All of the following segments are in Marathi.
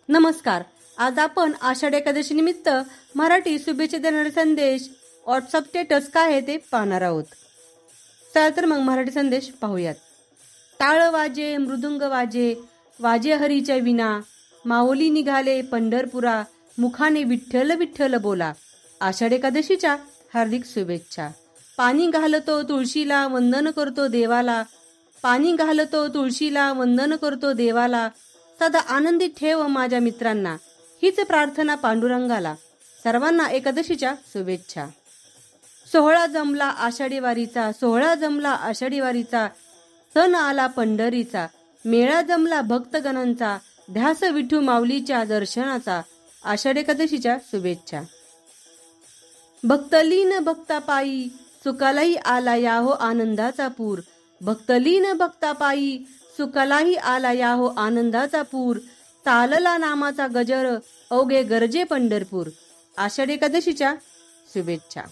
नमस्कार. आज आपण आषाढ एकादशी निमित्त मराठी शुभेच्छा देणारे संदेश व्हॉट्सअप स्टेटस काय आहे ते पाहणार आहोत. चला तर मग मराठी संदेश पाहूयात. टाळ वाजे मृदुंग वाजे, वाजे हरीच्या विना, माऊली निघाले पंढरपुरा, मुखाने विठ्ठल विठ्ठल बोला. आषाढ एकादशीच्या हार्दिक शुभेच्छा. पाणी घालतो तुळशीला वंदन करतो देवाला, पाणी घालतो तुळशीला वंदन करतो देवाला, सदा आनंदी ठेव माझ्या मित्रांना, हीच प्रार्थना पांडुरंगाला. सर्वांना एकादशीच्या शुभेच्छा. सोहळा जमला आषाढी वारीचा, सोहळा जमला आषाढी वारीचा, सण आला पंढरीचा, मेळा जमला भक्तगणांचा, ध्यास विठू माऊलीच्या दर्शनाचा. आषाढ एकादशीच्या शुभेच्छा. भक्तलीन भक्ता पायी, सुखालाही आला याहो आनंदाचा पूर, भक्तलीन भक्ता पायी, सुखालाही आला याहो आनंदाचा पूर, चालला नामाचा गजर, अवघे गरजे पंढरपूर. आषाढ एकादशीच्या शुभेच्छा.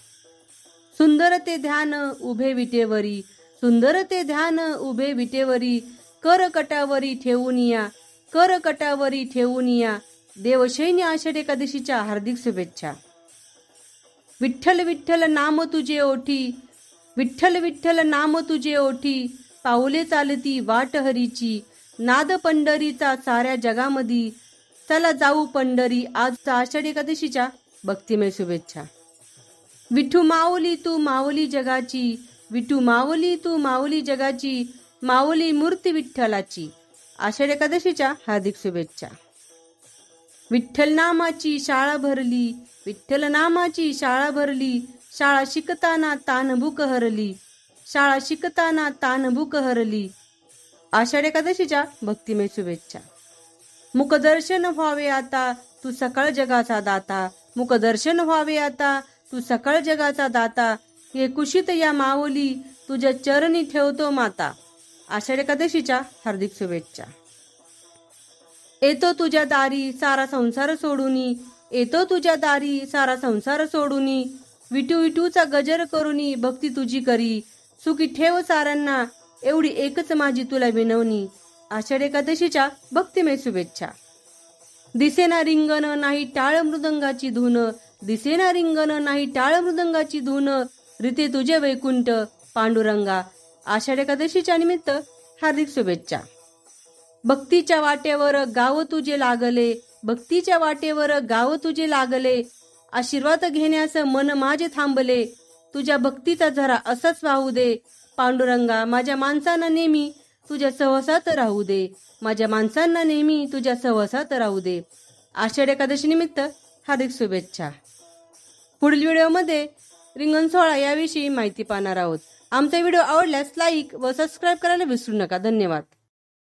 सुंदर ते ध्यान उभे विटेवरी, सुंदर ते ध्यान उभे विटेवरी, कर कटावरी ठेवून या, कर कटावरी ठेवून या. देवशैनी आषाढ एकादशीच्या हार्दिक शुभेच्छा. विठ्ठल विठ्ठल नाम तुझे ओठी, विठ्ठल विठ्ठल नाम तुझे ओठी, पाऊले चालती वाट हरीची, नाद पंढरीचा साऱ्या जगामधी, चला जाऊ पंढरी आज आषाढ एकादशीच्या भक्तिमय शुभेच्छा. विठू माऊली तू माऊली जगाची, विठू माऊली तू माऊली जगाची, माऊली मूर्ती विठ्ठलाची. आषाढ एकादशीच्या हार्दिक शुभेच्छा. विठ्ठल नामाची शाळा भरली, विठ्ठल नामाची शाळा भरली, शाळा शिकताना तानभूक हरली, शाळा शिकताना तानभूक हरली. आषाढ एकादशीच्या भक्तिमय शुभेच्छा. मुखदर्शन व्हावे आता तू सकळ जगाचा दाता, मुखदर्शन व्हावे आता तू सकळ जगाचा दाता, हे कुशीत या माऊली तुझ्या चरणी ठेवतो माता. आषाढ एकादशीच्या हार्दिक शुभेच्छा. येतो तुझ्या दारी सारा संसार सोडूनी, येतो तुझ्या दारी सारा संसार सोडूनी, विठू विठूचा गजर करूनी भक्ती तुझी करी, सुखी ठेव साऱ्यांना एवढी एकच माझी तुला विनवणी. आषाढ एकादशीच्या भक्तिमय शुभेच्छा. दिसेना रिंगण नाही टाळ मृदंगाची धून, दिसेना रिंगण नाही टाळ मृदंगाची धून, रीते तुझे वैकुंठ पांडुरंगा. आषाढ एकादशीच्या निमित्त हार्दिक शुभेच्छा. भक्तीच्या वाटेवर गाव तुझे लागले, भक्तीच्या वाटेवर गाव तुझे लागले, आशीर्वाद घेण्यास मन माझे थांबले, तुझ्या भक्तीचा झरा असाच वाहू दे पांडुरंगा. माझ्या माणसांना नेहमी तुझ्या सहवासात राहू दे, माझ्या माणसांना नेहमी तुझ्या सहवासात राहू दे. आषाढ एकादशी निमित्त हार्दिक शुभेच्छा. पुढील व्हिडिओमध्ये रिंगण सोहळा याविषयी माहिती पाहणार आहोत. आमचा व्हिडिओ आवडल्यास लाईक व सबस्क्राईब करायला विसरू नका. धन्यवाद.